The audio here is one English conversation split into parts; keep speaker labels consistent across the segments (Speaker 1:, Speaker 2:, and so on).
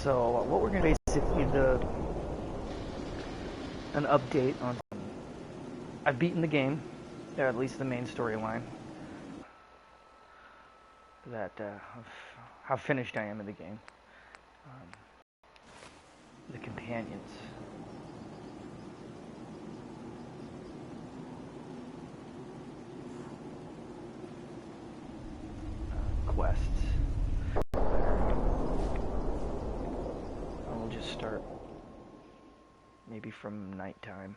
Speaker 1: So what we're going to basically do an update on. I've beaten the game, or at least the main storyline. That of how finished I am in the game. The companions. Quests. I will just start maybe from nighttime.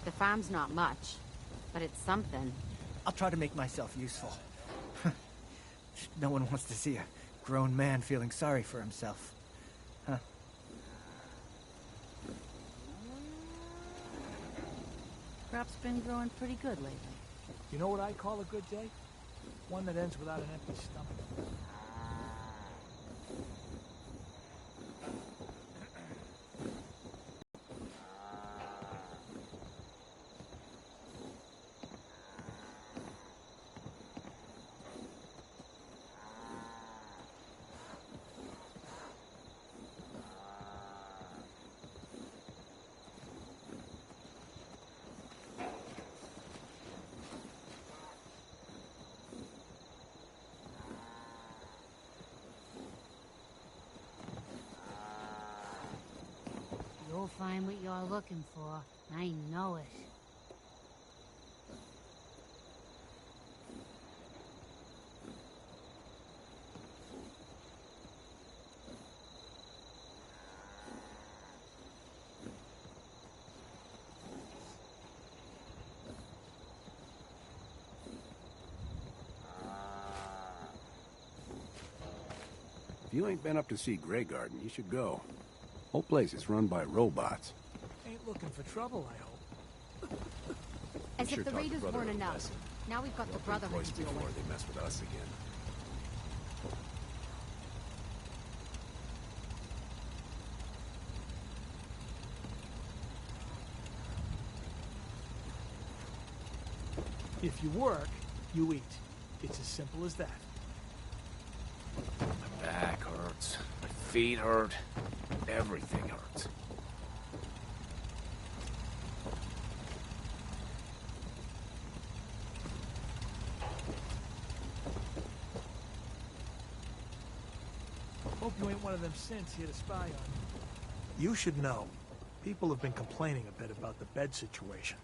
Speaker 2: The farm's not much, but it's something.
Speaker 3: I'll try to make myself useful. No one wants to see a grown man feeling sorry for himself. Huh?
Speaker 2: Crop's been growing pretty good lately.
Speaker 4: You know what I call a good day? One that ends without an empty stomach.
Speaker 2: You'll find what you're looking for. I know it.
Speaker 5: If you ain't been up to see Grey Garden, you should go. Whole place is run by robots.
Speaker 4: Ain't looking for trouble, I hope.
Speaker 2: As
Speaker 5: Sure
Speaker 2: if the
Speaker 5: taught
Speaker 2: raiders
Speaker 5: brother
Speaker 2: weren't
Speaker 5: a
Speaker 2: enough.
Speaker 5: lesson.
Speaker 2: Now we've got the Brotherhood to deal
Speaker 5: before
Speaker 2: with.
Speaker 5: they mess with us again.
Speaker 4: If you work, you eat. It's as simple as that.
Speaker 5: My back hurts. My feet hurt. Everything hurts.
Speaker 4: Hope you ain't one of them synths here to spy on you. You should know. People have been complaining a bit about the bed situation.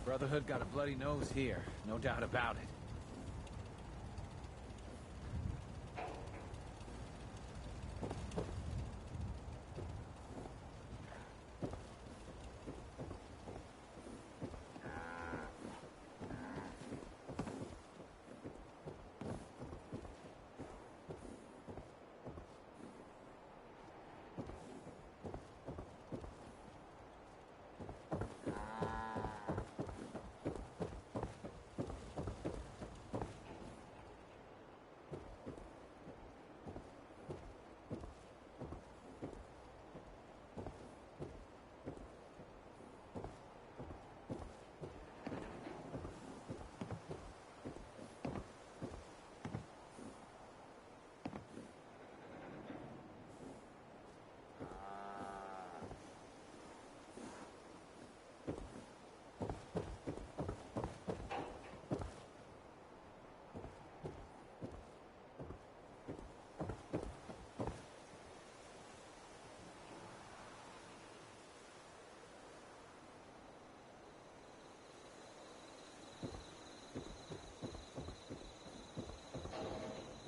Speaker 6: Brotherhood got a bloody nose here, no doubt about it.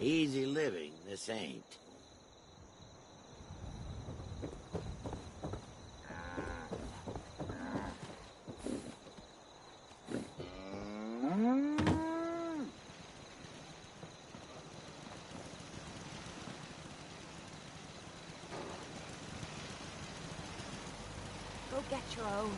Speaker 7: Easy living, this ain't.
Speaker 2: Go get your own.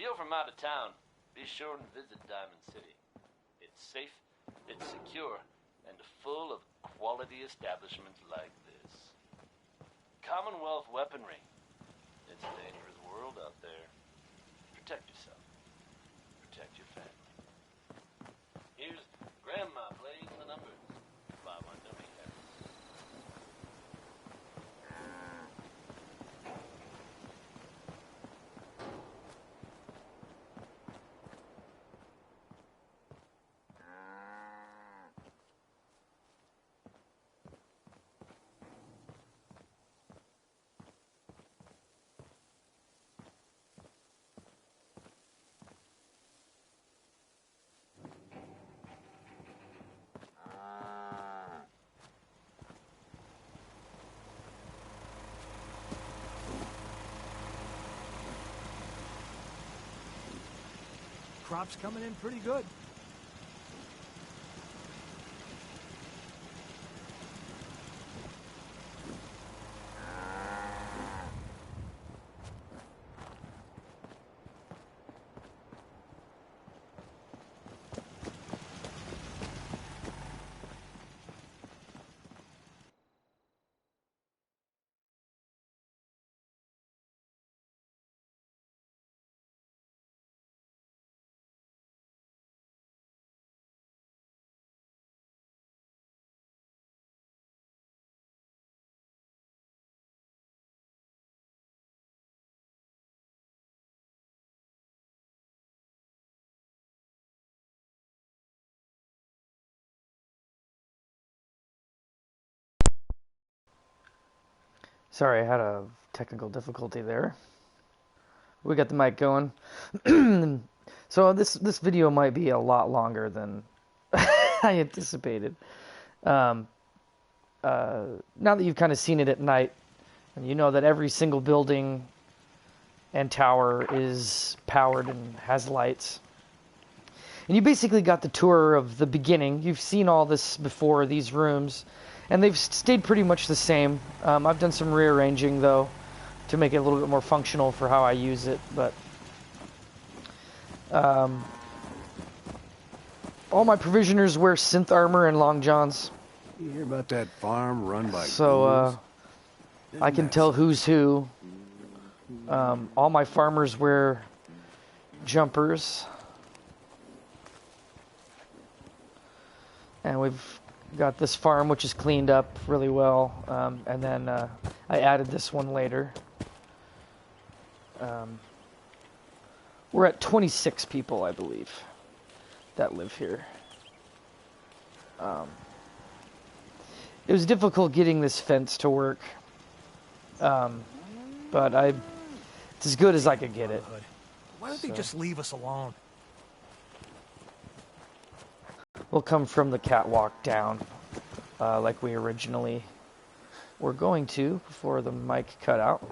Speaker 8: you're from out of town, be sure and visit Diamond City. It's safe, it's secure, and full of quality establishments like this. Commonwealth weaponry. It's a dangerous world out there. Protect yourself. Protect your family. Here's Grandma playing the numbers. Bob Montgomery Harris.
Speaker 4: Crop's coming in pretty good.
Speaker 1: Sorry, I had a technical difficulty there. We got the mic going. So this video might be a lot longer than I anticipated. Now that you've kind of seen it at night, and you know that every single building and tower is powered and has lights. And you basically got the tour of the beginning. You've seen all this before, these rooms, and they've stayed pretty much the same. I've done some rearranging, though, to make it a little bit more functional for how I use it, but all my provisioners wear synth armor and long johns.
Speaker 5: You hear about that farm run by
Speaker 1: So I can tell who's who. All my farmers wear jumpers. And we've got this farm, which is cleaned up really well. And then I added this one later. We're at 26 people, I believe, that live here. It was difficult getting this fence to work. But it's as good as I could get it.
Speaker 4: Why don't they just leave us alone?
Speaker 1: We'll come from the catwalk down, like we originally were going to before the mic cut out.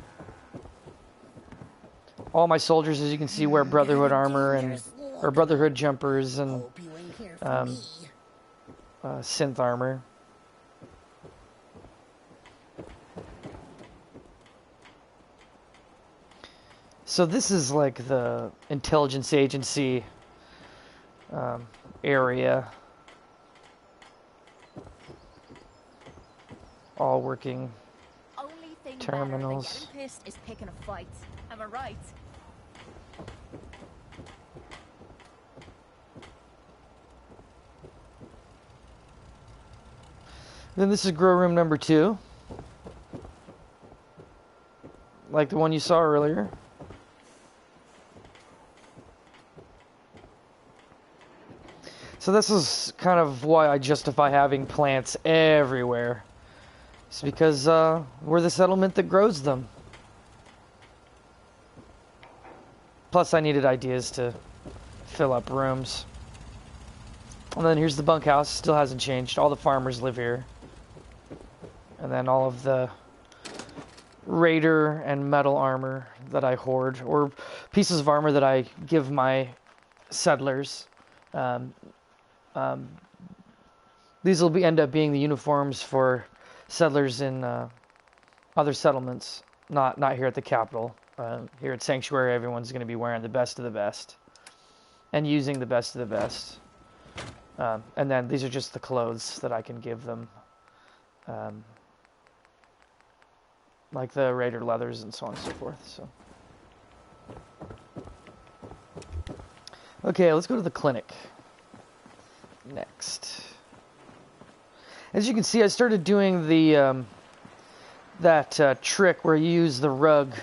Speaker 1: All my soldiers, as you can see, wear Brotherhood armor or Brotherhood jumpers and synth armor. So this is like the intelligence agency area. All working
Speaker 9: Only thing
Speaker 1: terminals.
Speaker 9: better than getting pissed is picking a fight. Am I right?
Speaker 1: Then this is grow room number 2. Like the one you saw earlier. So this is kind of why I justify having plants everywhere. It's because we're the settlement that grows them. Plus I needed ideas to fill up rooms. And then here's the bunkhouse. Still hasn't changed. All the farmers live here. And then all of the raider and metal armor that I hoard, or pieces of armor that I give my settlers. These will end up being the uniforms for settlers in other settlements, not here at the capital. Here at Sanctuary, everyone's going to be wearing the best of the best and using the best of the best. And then these are just the clothes that I can give them. Like the Raider leathers and so on and so forth. So, okay, let's go to the clinic next. As you can see, I started doing the that trick where you use the rug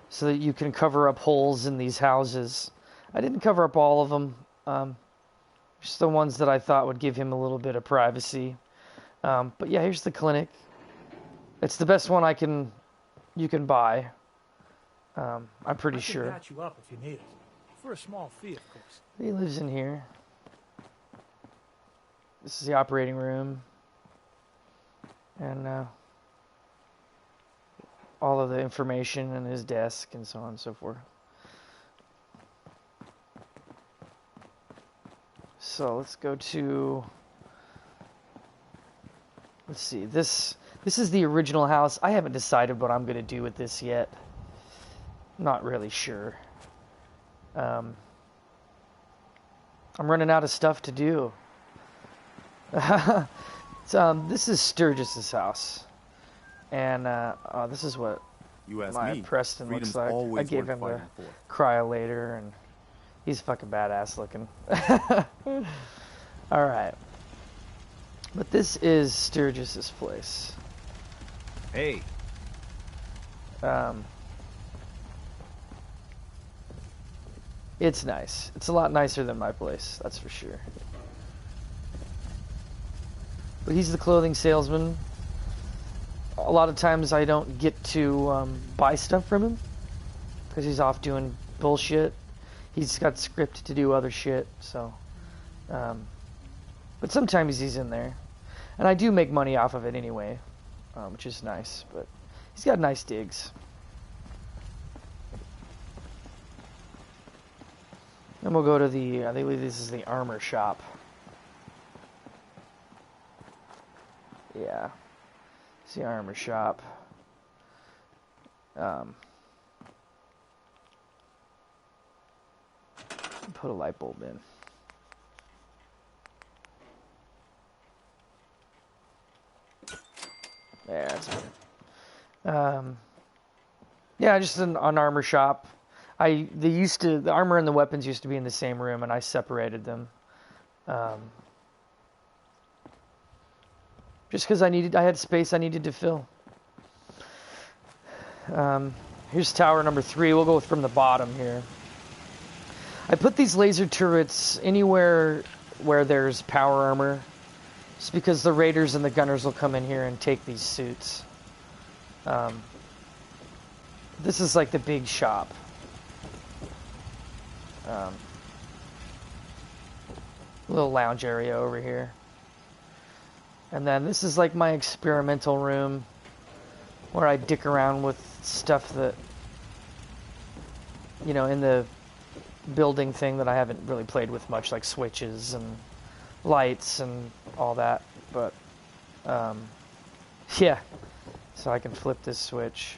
Speaker 1: so that you can cover up holes in these houses. I didn't cover up all of them, just the ones that I thought would give him a little bit of privacy. But yeah, here's the clinic. It's the best one you can buy. I'm pretty sure.
Speaker 4: I can patch you up if you need it, for a small fee, of course.
Speaker 1: He lives in here. This is the operating room, and all of the information in his desk and so on and so forth. So let's go to, let's see, this is the original house. I haven't decided what I'm going to do with this yet. Not really sure. I'm running out of stuff to do. This is Sturgis's house. And this is what my Preston looks like. I gave him the cryolator, and he's fucking badass looking. Alright. But this is Sturgis's place.
Speaker 10: Hey.
Speaker 1: It's nice. It's a lot nicer than my place, that's for sure. But he's the clothing salesman. A lot of times I don't get to buy stuff from him because he's off doing bullshit. He's got script to do other shit, so. But sometimes he's in there. And I do make money off of it anyway, which is nice. But he's got nice digs. Then we'll go to the, I believe this is the armor shop. Yeah. It's the armor shop. Put a light bulb in. There, that's better. Yeah, just an armor shop. The armor and the weapons used to be in the same room, and I separated them. Just because I had space I needed to fill. Here's tower number 3. We'll go from the bottom here. I put these laser turrets anywhere where there's power armor, just because the raiders and the gunners will come in here and take these suits. This is like the big shop. Little lounge area over here. And then this is like my experimental room where I dick around with stuff that, you know, in the building thing that I haven't really played with much, like switches and lights and all that. But, yeah. So I can flip this switch.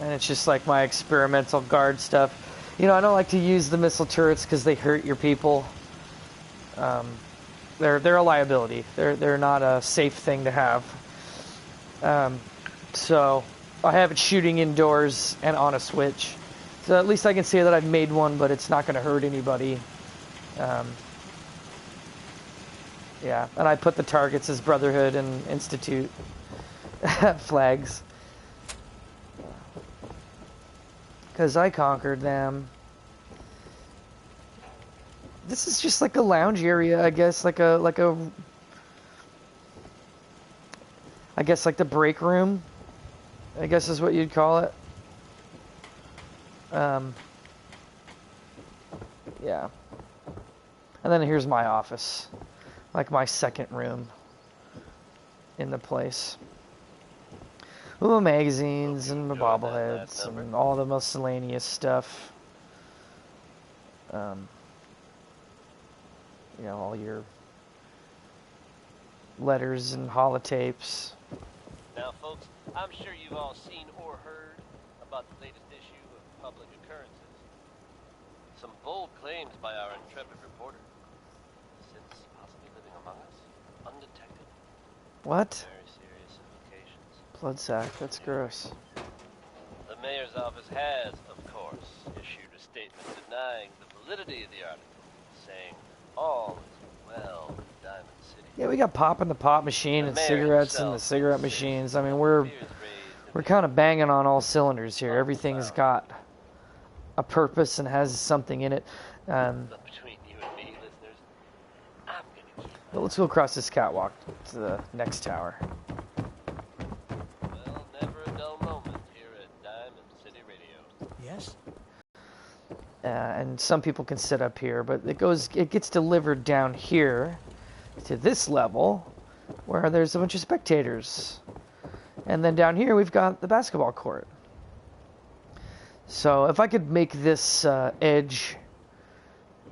Speaker 1: And it's just like my experimental guard stuff. You know, I don't like to use the missile turrets because they hurt your people. They're a liability. They're not a safe thing to have. So I have it shooting indoors and on a switch. So at least I can say that I've made one, but it's not going to hurt anybody. Yeah, and I put the targets as Brotherhood and Institute flags. Because I conquered them. This is just like a lounge area, I guess, like I guess like the break room, I guess is what you'd call it. Yeah. And then here's my office, like my second room in the place. With my magazines and my bobbleheads and all the miscellaneous stuff. You know, all your letters and holotapes.
Speaker 8: Now, folks, I'm sure you've all seen or heard about the latest issue of Public Occurrences. Some bold claims by our intrepid reporter. Since possibly living among us, undetected.
Speaker 1: What?
Speaker 8: Very serious implications.
Speaker 1: Blood sack. That's gross.
Speaker 8: The mayor's office has, of course, issued a statement denying the validity of the article, saying all is well in Diamond City.
Speaker 1: Yeah, we got pop in the pop machine and cigarettes in the cigarette machines. I mean, we're kind of banging on all cylinders here. Everything's got a purpose and has something in it.
Speaker 8: But between you and me, listeners, I'm gonna keep.
Speaker 1: But let's go across this catwalk to the next tower.
Speaker 8: Well, never a dull moment here at Diamond City Radio.
Speaker 3: Yes?
Speaker 1: And some people can sit up here, but it gets delivered down here to this level where there's a bunch of spectators. And then down here we've got the basketball court. So if I could make this edge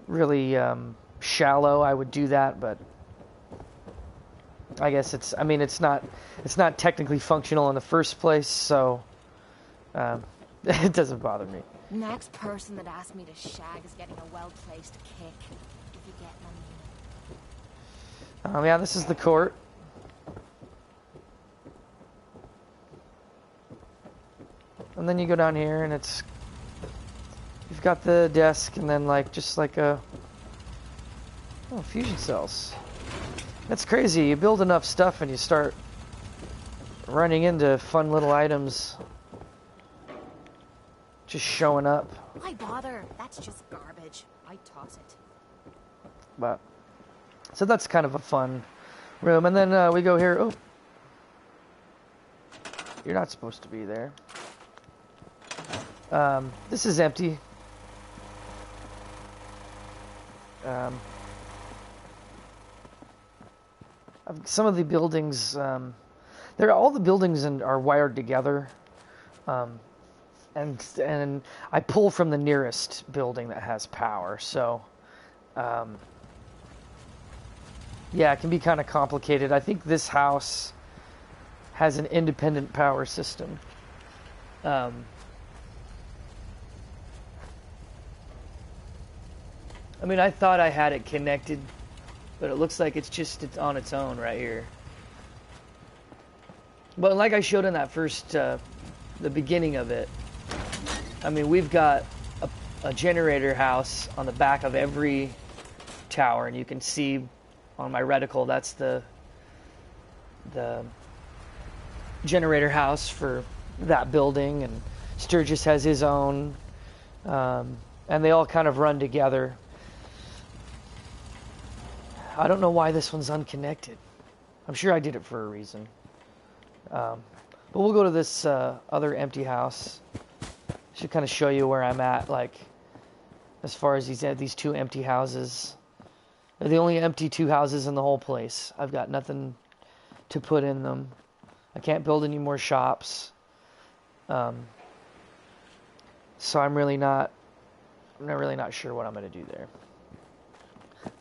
Speaker 1: really shallow, I would do that, but I guess it's not technically functional in the first place, so it doesn't bother me.
Speaker 9: Next person that asks me to shag is getting a well-placed kick, if you get what I mean.
Speaker 1: Yeah, this is the court. And then you go down here and you've got the desk and then just like fusion cells. That's crazy. You build enough stuff and you start running into fun little items just showing up.
Speaker 9: Why bother? That's just garbage. I toss it.
Speaker 1: But so that's kind of a fun room. And then we go here. Oh, you're not supposed to be there. This is empty. Some of the buildings, all the buildings are wired together, and I pull from the nearest building that has power. So, yeah, it can be kind of complicated. I think this house has an independent power system. I mean, I thought I had it connected, but it looks like it's on its own right here. But like I showed in that first, the beginning of it, I mean, we've got a generator house on the back of every tower, and you can see on my reticle, that's the generator house for that building, and Sturgis has his own, and they all kind of run together. I don't know why this one's unconnected. I'm sure I did it for a reason. But we'll go to this other empty house. Should kind of show you where I'm at, as far as these two empty houses. They're the only empty two houses in the whole place. I've got nothing to put in them. I can't build any more shops. So I'm really not sure what I'm going to do there.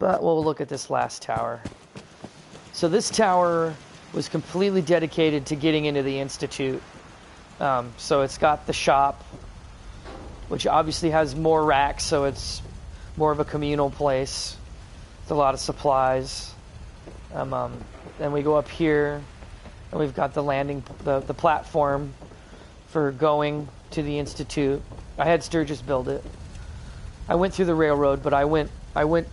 Speaker 1: But we'll look at this last tower. So this tower was completely dedicated to getting into the Institute. So it's got the shop, which obviously has more racks, so it's more of a communal place. With a lot of supplies. Then we go up here, and we've got the landing, the platform for going to the Institute. I had Sturgis build it. I went through the railroad, but I went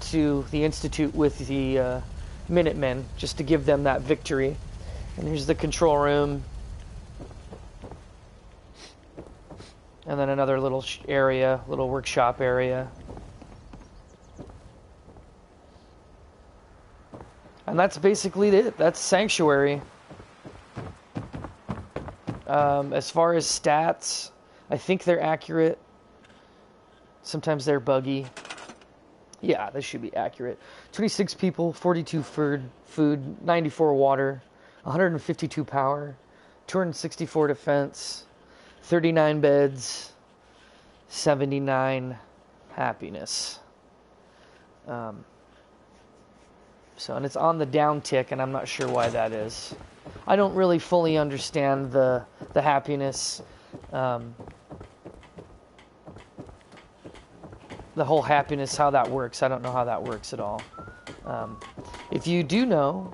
Speaker 1: to the Institute with the Minutemen just to give them that victory. And here's the control room. And then another little area, little workshop area. And that's basically it. That's Sanctuary. As far as stats, I think they're accurate. Sometimes they're buggy. Yeah, this should be accurate. 26 people, 42 food, 94 water, 152 power, 264 defense, 39 beds, 79 happiness. So, and it's on the down tick, and I'm not sure why that is. I don't really fully understand the happiness, the whole happiness, how that works. I don't know how that works at all. If you do know,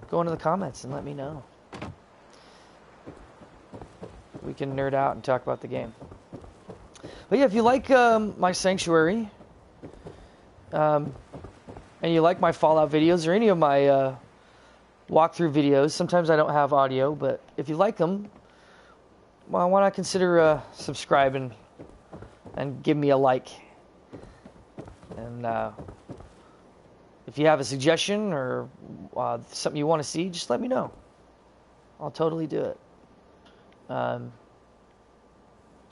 Speaker 1: go into the comments and let me know. We can nerd out and talk about the game. But yeah, if you like my Sanctuary, and you like my Fallout videos or any of my walkthrough videos, sometimes I don't have audio, but if you like them, well, why not consider subscribing and give me a like. And if you have a suggestion or something you want to see, just let me know. I'll totally do it. I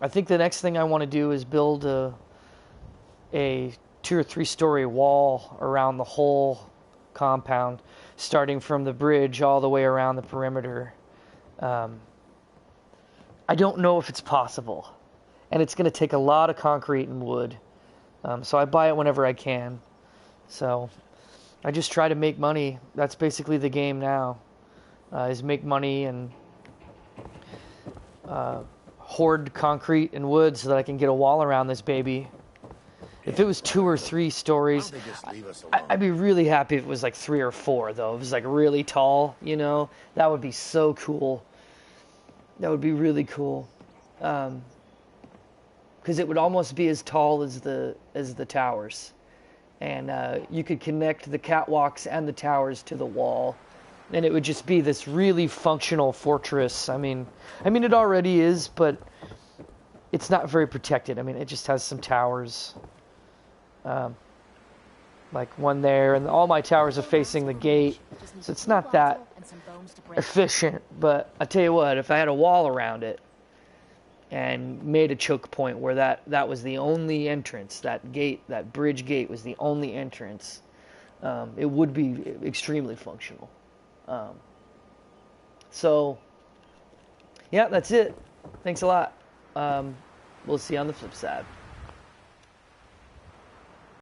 Speaker 1: think the next thing I want to do is build a 2 or 3 story wall around the whole compound, starting from the bridge all the way around the perimeter. I don't know if it's possible, and it's going to take a lot of concrete and wood. So I buy it whenever I can. So I just try to make money. That's basically the game now, is make money and hoard concrete and wood so that I can get a wall around this baby. If it was 2 or 3 stories, I'd be really happy if it was like 3 or 4, though. If it was like really tall, you know, that would be so cool. That would be really cool. Because it would almost be as tall as the towers. And you could connect the catwalks and the towers to the wall. And it would just be this really functional fortress. I mean, it already is, but it's not very protected. I mean, it just has some towers. Like one there, and all my towers are facing the gate, so it's not that efficient. But I tell you what, if I had a wall around it and made a choke point where that was the only entrance, that gate, that bridge gate was the only entrance, it would be extremely functional. So yeah, that's it. Thanks a lot. We'll see you on the flip side.